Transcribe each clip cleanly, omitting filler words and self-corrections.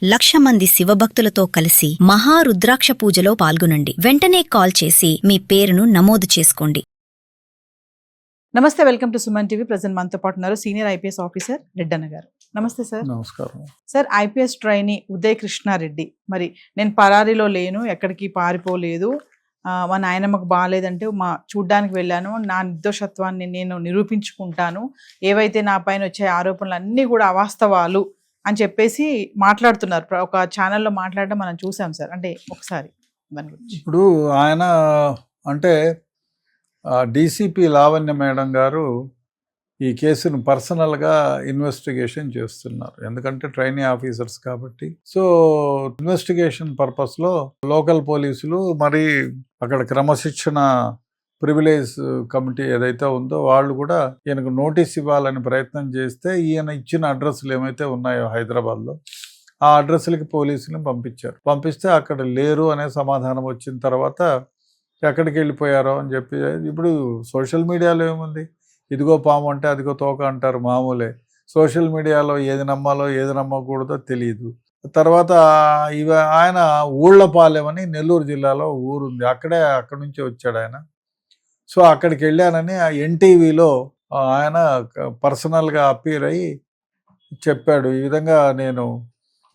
1,00,000 మంది శివభక్తులతో కలిసి మహారుద్రాక్ష పూజలో పాల్గొనండి. వెంటనే కాల్ చేసి మీ పేరును నమోదు చేసుకోండి. నమస్తే, welcome to Suman TV. Present మనతో పాటు ఉన్నారు సీనియర్ ఐపీఎస్ ఆఫీసర్ రెడ్డన్న గారు. నమస్తే సార్. నమస్కారం sir. IPS trainee Uday Krishnareddy, మరి నేను పరారీలో లేను, ఎక్కడికి పారిపోలేదు, మా నాయనమ్మకు బాగాలేదంటే చూడ్డానికి వెళ్ళాను, నా నిర్దోషత్వాన్ని నేను నిరూపించుకుంటాను, ఏవైతే నా పైన వచ్చే ఆరోపణలు అన్నీ కూడా అవాస్తవాలు అని చెప్పేసి మాట్లాడుతున్నారు. ఒక ఛానల్లో మాట్లాడడం మనం చూసాం సార్. అంటే ఒకసారి దాని గురించి. ఇప్పుడు ఆయన అంటే డీసీపీ లావణ్య మేడం గారు ఈ కేసును పర్సనల్గా ఇన్వెస్టిగేషన్ చేస్తున్నారు. ఎందుకంటే ట్రైనీ ఆఫీసర్స్ కాబట్టి. సో ఇన్వెస్టిగేషన్ పర్పస్లో లోకల్ పోలీసులు మరి అక్కడ క్రమశిక్షణ ప్రివిలేజ్ కమిటీ ఏదైతే ఉందో వాళ్ళు కూడా ఈయనకు నోటీస్ ఇవ్వాలని ప్రయత్నం చేస్తే ఈయన ఇచ్చిన అడ్రస్లు ఏమైతే ఉన్నాయో హైదరాబాద్లో ఆ అడ్రస్లకి పోలీసులను పంపిస్తే అక్కడ లేరు అనే సమాధానం వచ్చిన తర్వాత ఎక్కడికి వెళ్ళిపోయారో అని చెప్పి, ఇప్పుడు సోషల్ మీడియాలో ఏముంది, ఇదిగో పాము అంటే అదిగో తోక అంటారు మామూలే. సోషల్ మీడియాలో ఏది నమ్మాలో ఏది నమ్మకూడదో తెలియదు. తర్వాత ఆయన ఊళ్ళపాలెమని నెల్లూరు జిల్లాలో ఊరుంది, అక్కడి నుంచి వచ్చాడు ఆయన. సో అక్కడికి వెళ్ళానని ఆ ఎన్టీవీలో ఆయన పర్సనల్గా అప్పీర్ అయ్యి చెప్పాడు, ఈ విధంగా నేను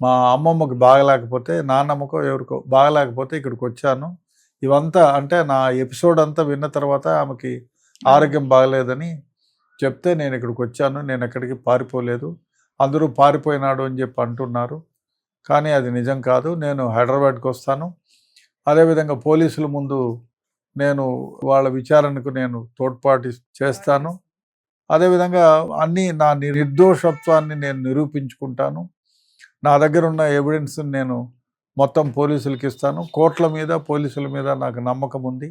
మా అమ్మమ్మకి బాగలేకపోతే, నాన్నమ్మకో ఎవరికో బాగలేకపోతే ఇక్కడికి వచ్చాను. ఇవంతా అంటే నా ఎపిసోడ్ అంతా విన్న తర్వాత ఆమెకి ఆరోగ్యం బాగలేదని చెప్తే నేను ఇక్కడికి వచ్చాను, నేను ఎక్కడికి పారిపోలేదు, అందరూ పారిపోయినాడు అని చెప్పి అంటున్నారు, కానీ అది నిజం కాదు, నేను హైదరాబాద్కి వస్తాను, అదేవిధంగా పోలీసుల ముందు నేను వాళ్ళ విచారణకు నేను తోడ్పాటు చేస్తాను, అదేవిధంగా అన్నీ నా నిర్దోషత్వాన్ని నేను నిరూపించుకుంటాను, నా దగ్గర ఉన్న ఎవిడెన్స్ నేను మొత్తం పోలీసులకి ఇస్తాను, కోర్టుల మీద పోలీసుల మీద నాకు నమ్మకం ఉంది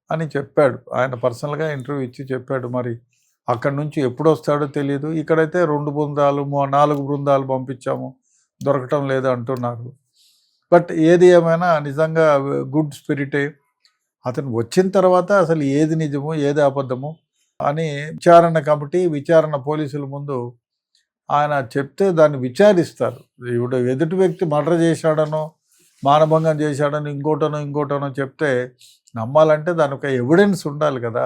అని చెప్పాడు. ఆయన పర్సనల్గా ఇంటర్వ్యూ ఇచ్చి చెప్పాడు. మరి అక్కడి నుంచి ఎప్పుడు వస్తాడో తెలియదు. ఇక్కడైతే 2 బృందాలు 4 బృందాలు పంపించాము, దొరకటం లేదు అంటున్నారు. బట్ ఏది ఏమైనా నిజంగా గుడ్ స్పిరిటే. అతను వచ్చిన తర్వాత అసలు ఏది నిజము ఏది అబద్ధము అని విచారణ పోలీసుల ముందు ఆయన చెప్తే దాన్ని విచారిస్తారు. ఇప్పుడు ఎదుటి వ్యక్తి మర్డర్ చేశాడనో మానభంగం చేశాడనో ఇంకోటనో చెప్తే నమ్మాలంటే దాని ఒక ఎవిడెన్స్ ఉండాలి కదా.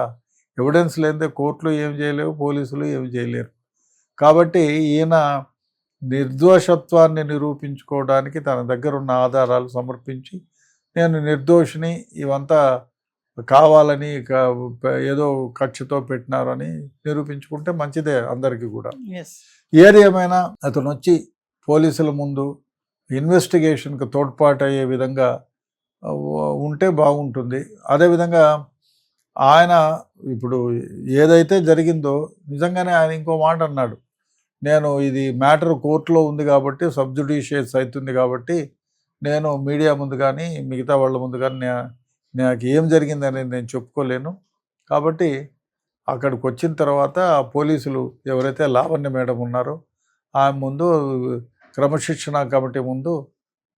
ఎవిడెన్స్ లేదే కోర్టులు ఏం చేయలేవు, పోలీసులు ఏం చేయలేరు. కాబట్టి ఈయన నిర్దోషత్వాన్ని నిరూపించుకోవడానికి తన దగ్గర ఉన్న ఆధారాలు సమర్పించి నేను నిర్దోషిని, ఇవంతా కావాలని ఏదో కక్షతో పెట్టినారని నిరూపించుకుంటే మంచిదే అందరికీ కూడా. ఏది ఏమైనా అతను వచ్చి పోలీసుల ముందు ఇన్వెస్టిగేషన్కి తోడ్పాటు అయ్యే విధంగా ఉంటే బాగుంటుంది. అదేవిధంగా ఆయన ఇప్పుడు ఏదైతే జరిగిందో నిజంగానే ఆయన ఇంకో మాట అన్నాడు, నేను ఇది మ్యాటర్ కోర్టులో ఉంది కాబట్టి సబ్జుడిషియస్ అవుతుంది కాబట్టి నేను మీడియా ముందు కానీ మిగతా వాళ్ళ ముందు కానీ నాకు ఏం జరిగిందనేది నేను చెప్పుకోలేను, కాబట్టి అక్కడికి వచ్చిన తర్వాత పోలీసులు ఎవరైతే లావణ్య మేడం ఉన్నారో ఆమె ముందు క్రమశిక్షణ కమిటీ ముందు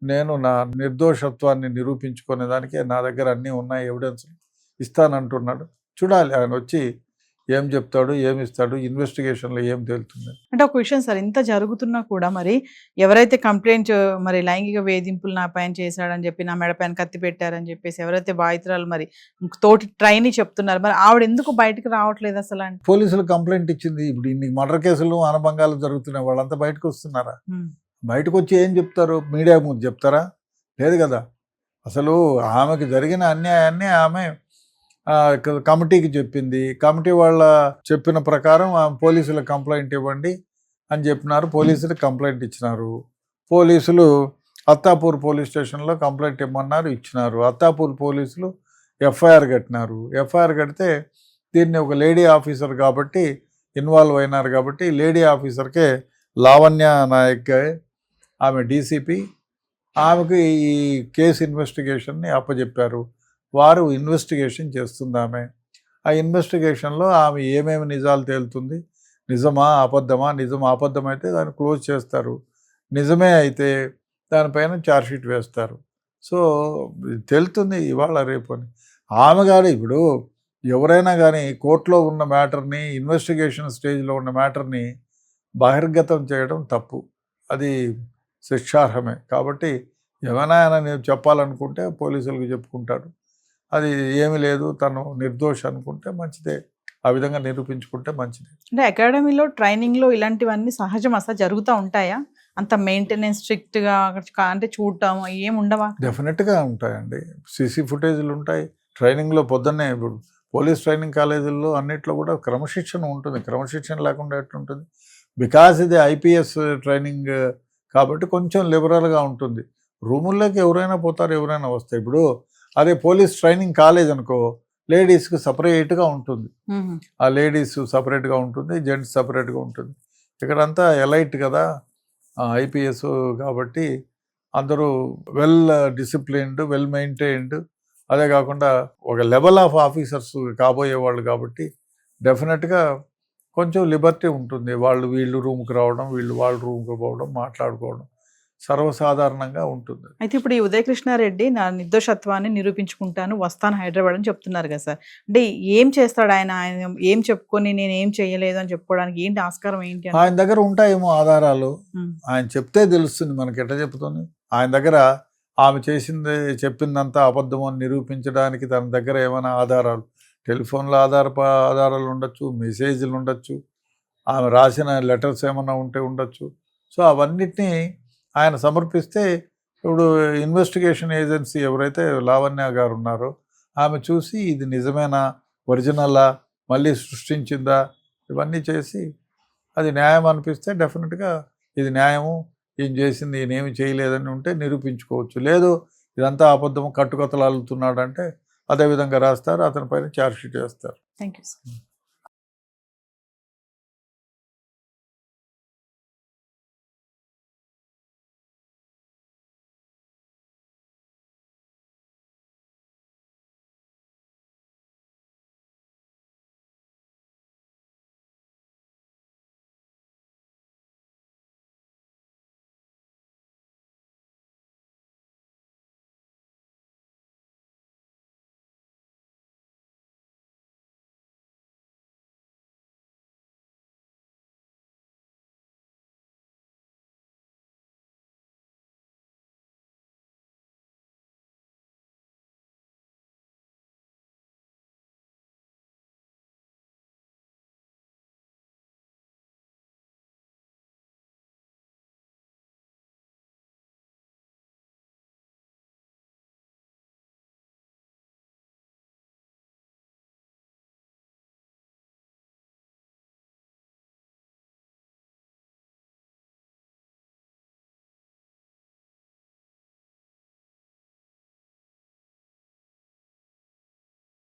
నేను నా నిర్దోషత్వాన్ని నిరూపించుకునే దానికి నా దగ్గర అన్నీ ఉన్నాయి, ఎవిడెన్స్ ఇస్తానంటున్నాడు. చూడాలి ఆయన వచ్చి ఏం చెప్తాడు, ఏమి ఇస్తాడు, ఇన్వెస్టిగేషన్లో ఏం తేలుతుంది. అంటే ఒక విషయం సార్, ఇంత జరుగుతున్నా కూడా మరి ఎవరైతే కంప్లైంట్ మరి లైంగిక వేధింపులు నా పైన చేశాడని చెప్పి, నా మెడ పైన కత్తి పెట్టారని చెప్పేసి ఎవరైతే బాధితురాలు మరి తోటి ట్రైనీ చెప్తున్నారు, మరి ఆవిడ ఎందుకు బయటకు రావట్లేదు అసలు? అంటే పోలీసులు కంప్లైంట్ ఇచ్చింది. ఇప్పుడు ఇన్ని మర్డర్ కేసులు అనభంగాలు జరుగుతున్నాయి, వాళ్ళంతా బయటకు వస్తున్నారా? బయటకు వచ్చి ఏం చెప్తారు? మీడియా ముందు చెప్తారా? లేదు కదా. అసలు ఆమెకు జరిగిన అన్యాయాన్ని ఆమె కమిటీకి చెప్పింది. కమిటీ వాళ్ళ చెప్పిన ప్రకారం పోలీసులు కంప్లైంట్ ఇవ్వండి అని చెప్పినారు. పోలీసులు కంప్లైంట్ ఇచ్చినారు. పోలీసులు అత్తాపూర్ పోలీస్ స్టేషన్లో కంప్లైంట్ ఇవ్వమన్నారు, ఇచ్చినారు. అత్తాపూర్ పోలీసులు ఎఫ్ఐఆర్ కట్టినారు. ఎఫ్ఐఆర్ కడితే దీన్ని ఒక లేడీ ఆఫీసర్ కాబట్టి ఇన్వాల్వ్ అయినారు కాబట్టి లేడీ ఆఫీసర్కే లావణ్య నాయక్ ఆమె డీసీపీ ఆమెకు ఈ కేసు ఇన్వెస్టిగేషన్ని అప్పచెప్పారు. వారు ఇన్వెస్టిగేషన్ చేస్తుంది ఆమె. ఆ ఇన్వెస్టిగేషన్లో ఆమె ఏమేమి నిజాలు తేలుతుంది, నిజమా అబద్ధమా, అబద్ధమైతే దాన్ని క్లోజ్ చేస్తారు, నిజమే అయితే దానిపైన ఛార్జ్షీట్ వేస్తారు. సో తెలుతుంది ఇవాళ రేపు అని. ఆమె కానీ ఇప్పుడు ఎవరైనా కానీ కోర్టులో ఉన్న మ్యాటర్ని, ఇన్వెస్టిగేషన్ స్టేజ్లో ఉన్న మ్యాటర్ని బహిర్గతం చేయడం తప్పు, అది శిక్షార్హమే. కాబట్టి ఏమైనా ఆయన నేను చెప్పాలనుకుంటే పోలీసులకు చెప్పుకుంటాడు. అది ఏమీ లేదు, తను నిర్దోషి అనుకుంటే మంచిదే, ఆ విధంగా నిరూపించుకుంటే మంచిదే. అంటే అకాడమీలో ట్రైనింగ్లో ఇలాంటివన్నీ సహజం అసలు జరుగుతూ ఉంటాయా? అంత మెయింటెనెన్స్ స్ట్రిక్ట్గా అంటే చూడటం ఏం ఉండవా? డెఫినెట్గా ఉంటాయండి. సీసీ ఫుటేజ్లు ఉంటాయి. ట్రైనింగ్లో పొద్దున్నే ఇప్పుడు పోలీస్ ట్రైనింగ్ కాలేజీల్లో అన్నిట్లో కూడా క్రమశిక్షణ ఉంటుంది. క్రమశిక్షణ లేకుండా ఎట్లుంటుంది? బికాజ్ ఇది ఐపీఎస్ ట్రైనింగ్ కాబట్టి కొంచెం లిబరల్గా ఉంటుంది. రూముల్లోకి ఎవరైనా పోతారు, ఎవరైనా వస్తాయి. ఇప్పుడు అదే పోలీస్ ట్రైనింగ్ కాలేజ్ అనుకో, లేడీస్కి సపరేట్గా ఉంటుంది. ఆ లేడీస్ సపరేట్గా ఉంటుంది, జెంట్స్ సపరేట్గా ఉంటుంది. ఇక్కడంతా ఎలైట్ కదా, ఐపీఎస్ కాబట్టి అందరూ వెల్ డిసిప్లిన్డ్, వెల్ మెయింటైన్డ్, అదే కాకుండా ఒక లెవెల్ ఆఫ్ ఆఫీసర్స్ కాబోయే వాళ్ళు కాబట్టి డెఫినెట్గా కొంచెం లిబర్టీ ఉంటుంది. వాళ్ళు వీళ్ళు రూమ్కి రావడం, వీళ్ళు వాళ్ళ రూమ్కి పోవడం, మాట్లాడుకోవడం సర్వసాధారణంగా ఉంటుంది. అయితే ఇప్పుడు ఈ ఉదయకృష్ణారెడ్డి నా నిర్దోషత్వాన్ని నిరూపించుకుంటాను, వస్తాను హైదరాబాద్ అని చెప్తున్నారు కదా సార్. అంటే ఏం చేస్తాడు ఆయన? ఆయన ఏం చెప్పుకొని నేను ఏం చేయలేదు అని చెప్పుకోవడానికి ఏంటి ఆస్కారం ఏంటి? ఆయన దగ్గర ఉంటాయేమో ఆధారాలు. ఆయన చెప్తే తెలుస్తుంది మనకి. ఎట్లా చెప్తుంది? ఆయన దగ్గర ఆమె చేసింది చెప్పిందంతా అబద్ధం అని నిరూపించడానికి తన దగ్గర ఏమైనా ఆధారాలు, టెలిఫోన్లో ఆధారాలు ఉండొచ్చు, మెసేజ్లు ఉండొచ్చు, ఆమె రాసిన లెటర్స్ ఏమైనా ఉంటే ఉండొచ్చు. సో అవన్నిటినీ ఆయన సమర్పిస్తే ఇప్పుడు ఇన్వెస్టిగేషన్ ఏజెన్సీ ఎవరైతే లావణ్య గారు ఉన్నారో ఆమె చూసి ఇది నిజమేనా, ఒరిజినలా, మళ్ళీ సృష్టించిందా, ఇవన్నీ చేసి అది న్యాయం అనిపిస్తే డెఫినెట్గా ఇది న్యాయము, ఈయన చేసింది ఈయనేమి చేయలేదని ఉంటే నిరూపించుకోవచ్చు. లేదు ఇదంతా అబద్ధము, కట్టుకథలు అల్లుతున్నాడు అంటే అదేవిధంగా రాస్తారు, అతని పైన ఛార్జ్షీట్ వేస్తారు. Thank you sir.